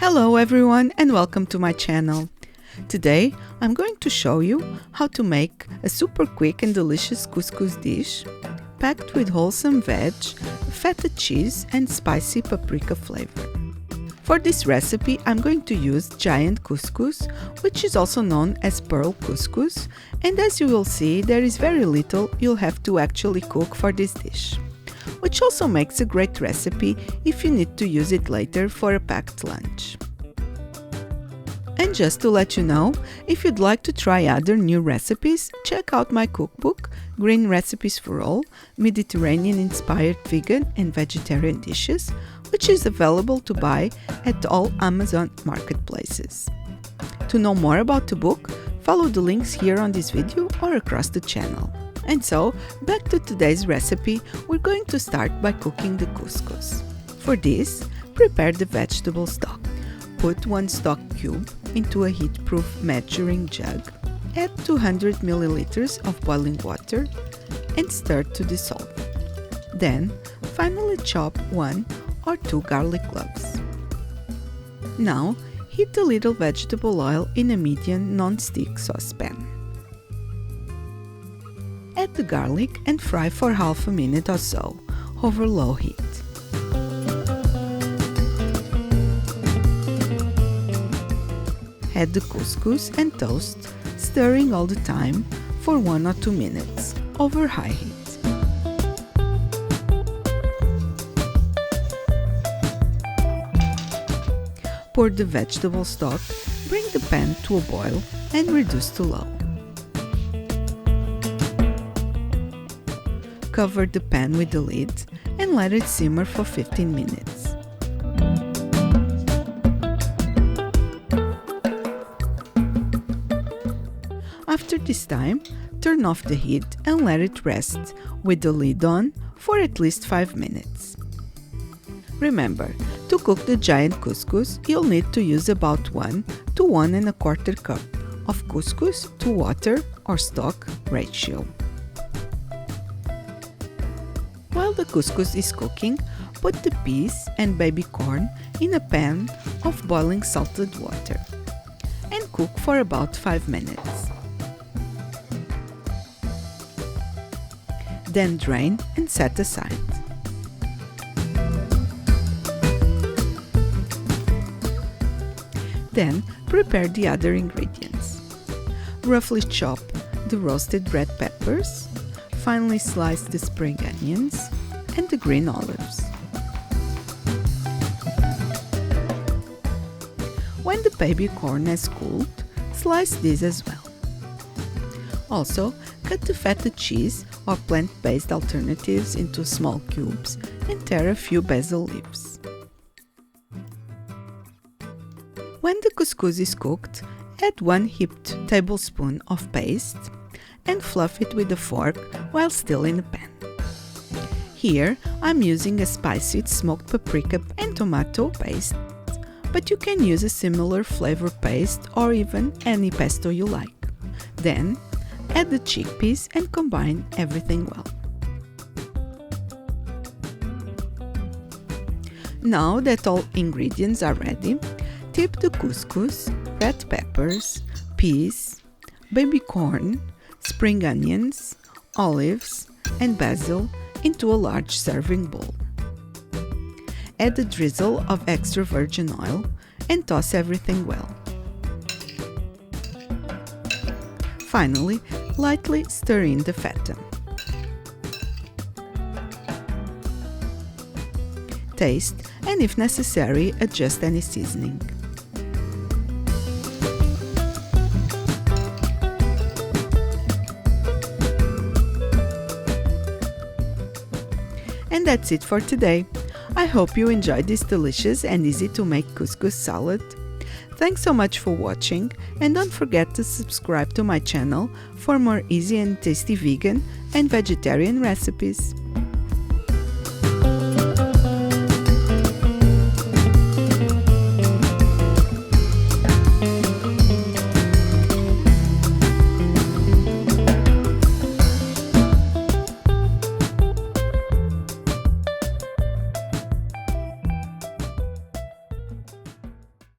Hello everyone and welcome to my channel. Today I'm going to show you how to make a super quick and delicious couscous dish packed with wholesome veg, feta cheese and spicy paprika flavor. For this recipe I'm going to use giant couscous, which is also known as pearl couscous, and as you will see there is very little you'll have to actually cook for this dish, which also makes a great recipe if you need to use it later for a packed lunch. And just to let you know, if you'd like to try other new recipes, check out my cookbook, Green Recipes for All, Mediterranean-inspired vegan and vegetarian dishes, which is available to buy at all Amazon marketplaces. To know more about the book, follow the links here on this video or across the channel. And so, back to today's recipe, we're going to start by cooking the couscous. For this, prepare the vegetable stock. Put 1 stock cube into a heat-proof measuring jug, add 200 ml of boiling water and stir to dissolve. Then, finally chop 1 or 2 garlic cloves. Now, heat a little vegetable oil in a medium non-stick saucepan. Add the garlic and fry for half a minute or so over low heat. Add the couscous and toast, stirring all the time for 1 or 2 minutes over high heat. Pour the vegetable stock, bring the pan to a boil and reduce to low. Cover the pan with the lid and let it simmer for 15 minutes. After this time, turn off the heat and let it rest with the lid on for at least 5 minutes. Remember, to cook the giant couscous, you'll need to use about 1 to 1 1/4 cup of couscous to water or stock ratio. While the couscous is cooking, put the peas and baby corn in a pan of boiling salted water and cook for about 5 minutes. Then drain and set aside. Then prepare the other ingredients. Roughly chop the roasted red peppers, finely slice the spring onions and the green olives. When the baby corn has cooled, slice these as well. Also, cut the feta cheese or plant-based alternatives into small cubes and tear a few basil leaves. When the couscous is cooked, add 1 heaped tablespoon of paste and fluff it with a fork while still in the pan. Here I'm using a spicy smoked paprika and tomato paste, but you can use a similar flavor paste or even any pesto you like. Then add the chickpeas and combine everything well. Now that all ingredients are ready, dip the couscous, red peppers, peas, baby corn, spring onions, olives, and basil into a large serving bowl. Add a drizzle of extra virgin oil and toss everything well. Finally, lightly stir in the feta. Taste and, if necessary, adjust any seasoning. And that's it for today. I hope you enjoyed this delicious and easy to make couscous salad. Thanks so much for watching, and don't forget to subscribe to my channel for more easy and tasty vegan and vegetarian recipes.